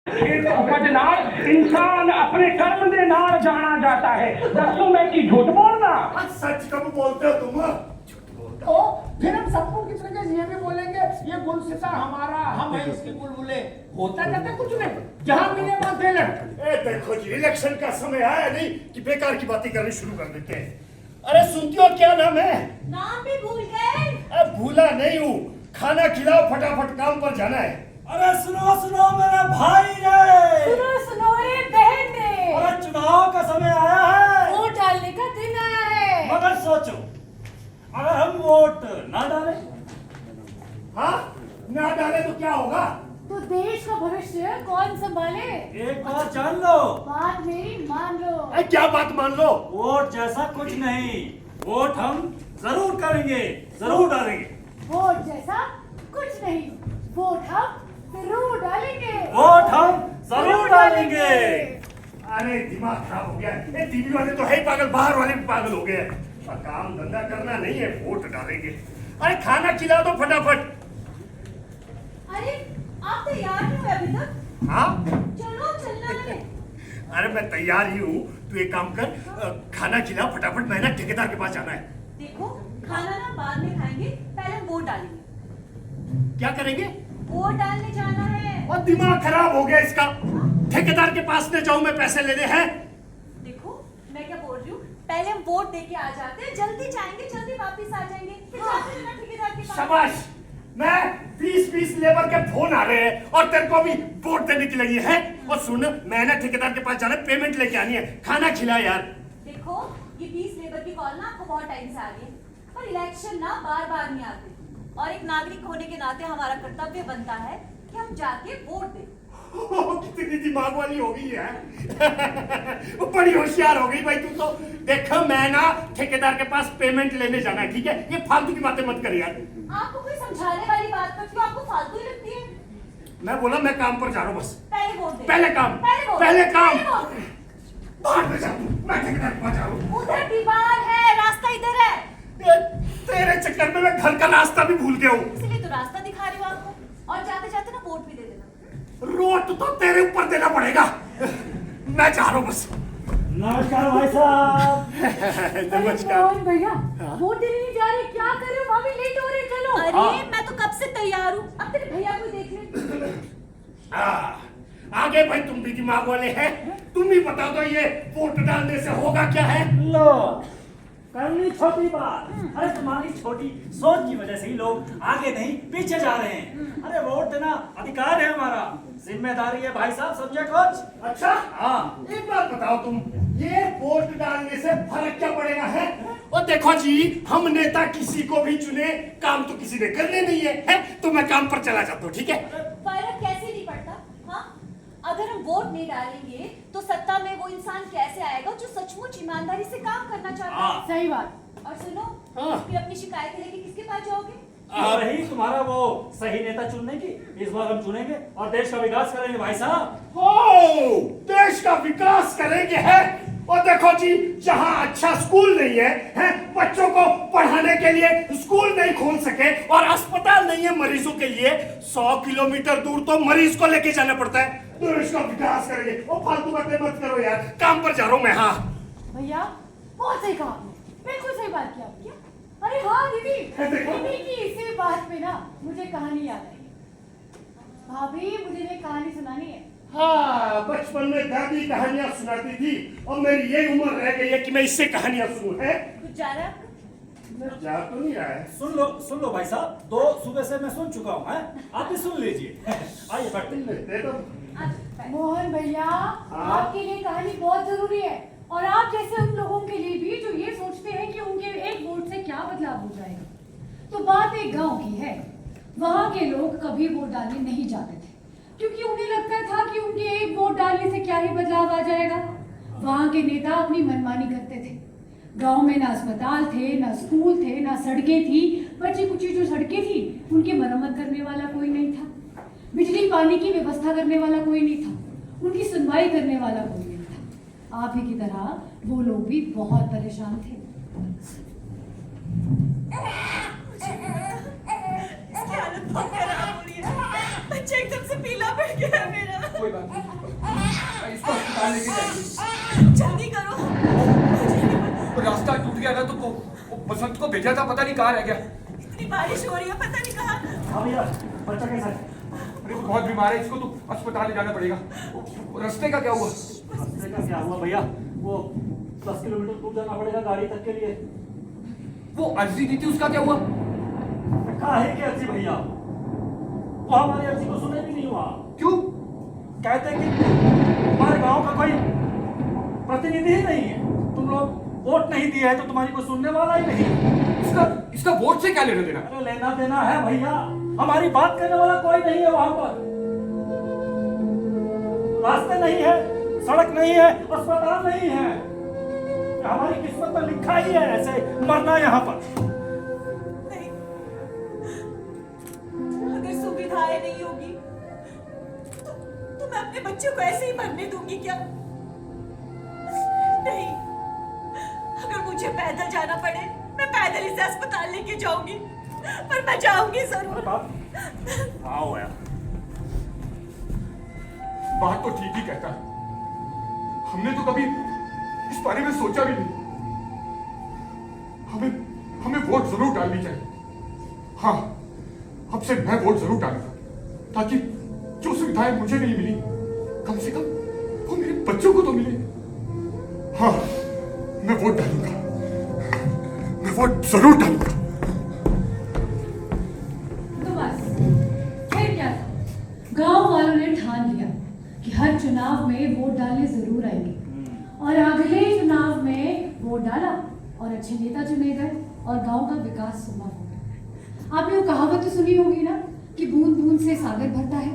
बदनाम इंसान अपने कर्म के नाल जाना जाता है। दसो मैं की झूठ बोलना? सच कब बोलते हो तुम? तो फिर हम सबको किस तरह से ये भी बोलेंगे ये गुलसिता हमारा, हम है इसके बुलबुले। होता जाता कुछ नहीं, जहां मिले वहां दे ले। ए देखो जी, इलेक्शन का समय आया नहीं कि बेकार की बातें करनी शुरू कर देते हैं। अरे सुनती हो क्या नाम है? नाम भी भूल गए? अब भूला नहीं हूँ, खाना खिलाओ, फटाफट काम पर जाना है। अरे सुनो सुनो मेरे भाई रे, सुनो सुनो रे बहन रे, अरे चुनाव का समय आया है, वोट डालने का दिन आया है। मगर सोचो अगर हम वोट ना डालें, हाँ ना डाले तो क्या होगा? तो देश का भविष्य कौन संभाले? एक बात जान लो, बात मेरी मान लो। क्या बात मान लो? वोट जैसा कुछ नहीं, वोट हम जरूर करेंगे, जरूर डालेंगे। वोट जैसा कुछ नहीं, वोट हम जरूर डालेंगे। वोट हम जरूर डालेंगे। अरे दिमाग खराब हो गया, ये टीवी वाले तो है ही पागल, बाहर वाले भी पागल हो गए हैं। काम धंधा करना नहीं है, वोट डालेंगे। अरे खाना खिला दो फटाफट। अरे आप तैयार नहीं हुए अभी तक? हाँ चलो चलना है। अरे मैं तैयार ही हूँ, तू एक काम कर, खाना खिला फटाफट, मैं ना ठेकेदार के पास जाना है। देखो खाना ना बाद में खाएंगे, पहले हम वोट डालेंगे। क्या करेंगे? वोट डालने जाना है। और दिमाग खराब हो गया इसका, ठेकेदार के पास न जाऊं मैं, पैसे लेने हैं। देखो मैं क्या बोल रही हूँ, पहले हम वोट दे के आ जाते हैं, जल्दी जाएंगे जल्दी वापस आ जाएंगे, फिर जाते हैं ना ठेकेदार के पास। शाबाश, मैं 20-20 लेबर के फोन आ रहे हैं और तेरे को भी वोट देने की लगी है। और सुन, मैंने ठेकेदार के पास जाना है, पेमेंट लेके आनी है, खाना खिला यार। देखो ये 20 लेबर की कॉल ना आपको बहुत टाइम से आ रही है, पर इलेक्शन ना बार बार नहीं आते, और एक नागरिक होने के नाते हमारा कर्तव्य बनता है कि हम जाके वोट दें। कितनी दिमाग वाली हो गई है। वो बड़ी होशियार हो गई भाई तू तो। देखो मैं ना ठेकेदार के पास पेमेंट लेने जाना है, ठीक है? ये फालतू की बातें मत कर यार। आपको कोई समझाने वाली बात करती हूँ, आपको फालतू ही लगती है। मैं बोला मैं काम पर जा रहा हूँ बस। पहले वोट दें। पहले काम, पहले वोट। पहले काम। पहले वोट दें। बाहर में जा, मैं ठेकेदार के पास जा रहा हूँ। उधर दीवार है, रास्ता इधर है। तेरे चक्कर में मैं घर का रास्ता भी भूल गया हूँ। इसलिए तो रास्ता दिखा रही हूँ आपको, और जाते जाते ना वोट भी दे देना। रोट तो तेरे ऊपर देना पड़ेगा, मैं जा रहा हूँ बस। नमस्कार भाई साहब। नमस्कार। मोहन भैया वोट देने नहीं जा रहे, क्या कर रहे हो? भाभी लेट हो रहे, चलो। अरे मैं तो कब से तैयार हूँ, अब तेरे भैया को देख ले। आगे भाई तुम भी दिमाग वाले हैं, तुम ही बता दो ये वोट डालने से होगा क्या है? लो करनी छोटी बात, अरे तुम्हारी छोटी सोच की वजह से ही लोग आगे नहीं पीछे जा रहे हैं। अरे वोट देना अधिकार है हमारा, जिम्मेदारी है भाई साहब, समझे कुछ? अच्छा हाँ। एक बात बताओ तुम, ये वोट डालने से फर्क क्या पड़ेगा है? और देखो जी, हम नेता किसी को भी चुने, काम तो किसी ने करने नहीं है, तो मैं काम पर चला जाता हूँ, ठीक है? फर्क कैसे नहीं पड़ता? हाँ, अगर हम वोट नहीं डालेंगे तो सत्ता में वो इंसान कैसे आएगा जो सचमुच ईमानदारी से काम करना चाहता है? सही बात। और सुनो, फिर अपनी शिकायतें लेके किसके पास जाओगे? रही तुम्हारा वो सही नेता चुनने की, इस बार हम चुनेंगे और देश का विकास करेंगे भाई साहब। ओ, देश का विकास करेंगे है? और देखो जी, जहाँ अच्छा स्कूल नहीं है, बच्चों को पढ़ाने के लिए स्कूल नहीं खोल सके और अस्पताल नहीं है मरीजों के लिए, 100 किलोमीटर दूर तो मरीज को लेके जाना पड़ता है। देश का विकास करेंगे। वो फालतू बातें मत करो यार, काम पर जा रहा हूँ मैं। हाँ भैया बहुत सही कहा आपने, बिल्कुल सही बात की आपने। अरे हाँ दीदी, दीदी की इसी बात पे ना मुझे कहानी याद आई। भाभी मुझे एक कहानी सुनानी है। हाँ, बचपन में दादी कहानियां सुनाती थी और मेरी ये उम्र रह गई है कि मैं इससे कहानियां सुनूं। है कुछ जा रहा है? जा तो नहीं रहा है। सुन लो भाई साहब, 2 सुबह से मैं सुन चुका हूँ, आप भी सुन लीजिए। आइए बैठते। मोहन भैया, आपके लिए कहानी बहुत जरूरी है, और आप जैसे उन लोगों के लिए भी जो ये सोचते हैं कि उनके एक वोट से क्या बदलाव हो जाएगा। तो बात एक गांव की है। वहां के लोग कभी वोट डालने नहीं जाते थे, क्योंकि उन्हें लगता था कि उनके एक वोट डालने से क्या ही बदलाव आ जाएगा। वहां के नेता अपनी मनमानी करते थे। गांव में ना अस्पताल थे, ना स्कूल थे, ना सड़कें थी। बची कुची जो सड़कें थी उनकी मरम्मत करने वाला कोई नहीं था। बिजली पानी की व्यवस्था करने वाला कोई नहीं था। उनकी सुनवाई करने वाला कोई नहीं था। आप ही की तरह वो लोग भी बहुत परेशान थे। इसकी हालत बहुत खराब हो रही है। बच्चा एकदम से पीला पड़ गया है मेरा। कोई बात नहीं, इसको अस्पताल लेके जाइए। जल्दी करो। रास्ता टूट गया था तो वो बसंत को भेजा था, पता नहीं कहाँ रह गया। इतनी बारिश हो रही है, पता नहीं कहाँ। हाँ भैया, बच्चा कैसा है? अरे वो बहुत बीमार है, इसको तो अस्पताल ले जाना पड़ेगा। रास्ते का क्या हुआ? रास्ते का क्या हुआ भैया? वो 10 किलोमीटर दूर जाना पड़ेगा गाड़ी तक के लिए। वो अर्जी दी थी, उसका क्या हुआ? काहे की अर्जी भैया? वो हमारी अर्जी को सुने भी नहीं हुआ। क्यों? कहते कि हमारे गांव का कोई प्रतिनिधि ही नहीं है, तुम लोग वोट नहीं दिए है तो तुम्हारी कोई सुनने वाला ही नहीं। इसका वोट से क्या लेना देना? अरे लेना देना है भैया, हमारी बात करने वाला कोई नहीं है वहां पर। रास्ते नहीं है, सड़क नहीं है, अस्पताल नहीं है। हमारी किस्मत में लिखा ही है ऐसे मरना यहाँ पर। नहीं, अगर सुविधाएं नहीं होगी तो मैं अपने बच्चे को ऐसे ही मरने दूंगी क्या? नहीं, अगर मुझे पैदल जाना पड़े मैं पैदल इसे अस्पताल लेके जाऊंगी, पर मैं जाऊंगी जरूर। आओ यार, बात तो ठीक ही कहता है। हमने तो कभी इस बारे में सोचा भी नहीं। हमें वोट जरूर डालनी चाहिए। हाँ, अब से मैं वोट जरूर डालूंगा, ताकि जो सुविधाएं मुझे नहीं मिली कम से कम वो मेरे बच्चों को तो मिले। हाँ, मैं वोट डालूंगा, मैं वोट जरूर डालूंगा। तो बस फिर क्या था, गांव वालों ने ठान लिया कि हर चुनाव में वोट डालने जरूर आएंगे, और अगले चुनाव में वोट डाला और अच्छे नेता चुने गए और गांव का विकास संभव हो गया। आपने वो कहावत तो सुनी होगी ना कि बूंद बूंद से सागर भरता है।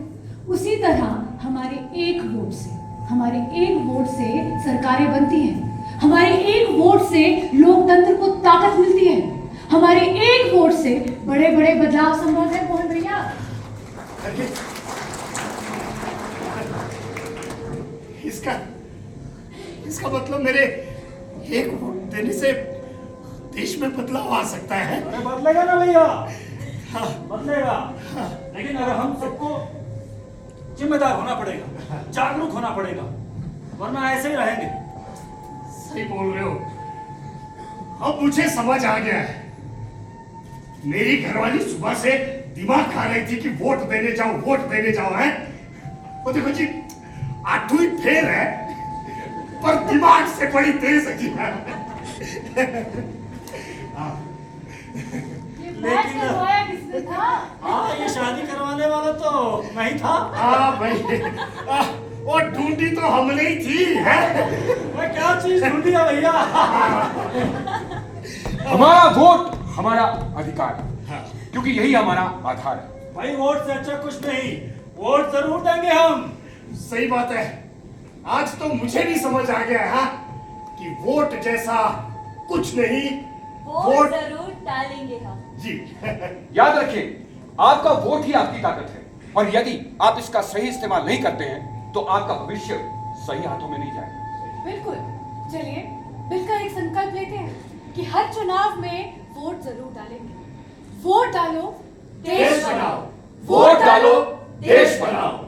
उसी तरह हमारे एक वोट से सरकारें बनती हैं, हमारे एक वोट से लोकतंत्र को ताकत मिलती है, हमारे एक वोट से बड़े बड़े बदलाव संभव है। मोहन भैया, इसका मतलब मेरे एक वोट देने से देश में बदलाव आ सकता है। अरे बदलेगा ना भैया, हाँ, बदलेगा। लेकिन अगर हम सबको जिम्मेदार होना पड़ेगा, जागरूक होना पड़ेगा, वरना ऐसे ही रहेंगे। सही बोल रहे हो। अब मुझे समझ आ गया है। मेरी घरवाली सुबह से दिमाग खा रही थी कि वोट देने जाओ है। वो देखो जी, 8वीं फेल है पर दिमाग से बड़ी तेज है। लेकिन किसने था? हाँ, ये शादी करवाने वाला तो मैं ही था। हाँ भाई, वो ढूंढी तो हमने ही थी है। मैं क्या चीज ढूंढी है भैया? हमारा वोट हमारा अधिकार है, क्योंकि यही हमारा आधार है। भाई वोट से अच्छा कुछ नहीं, वोट जरूर देंगे हम। सही बात है। आज तो मुझे भी समझ आ गया है कि वोट जैसा कुछ नहीं, वोट जरूर डालेंगे हम। जी। याद रखें, आपका वोट ही आपकी ताकत है, और यदि आप इसका सही इस्तेमाल नहीं करते हैं तो आपका भविष्य सही हाथों में नहीं जाएगा। बिल्कुल। चलिए मिलकर एक संकल्प लेते हैं कि हर चुनाव में वोट जरूर डालेंगे। वोट डालो, देश बनाओ। वोट डालो, देश बनाओ।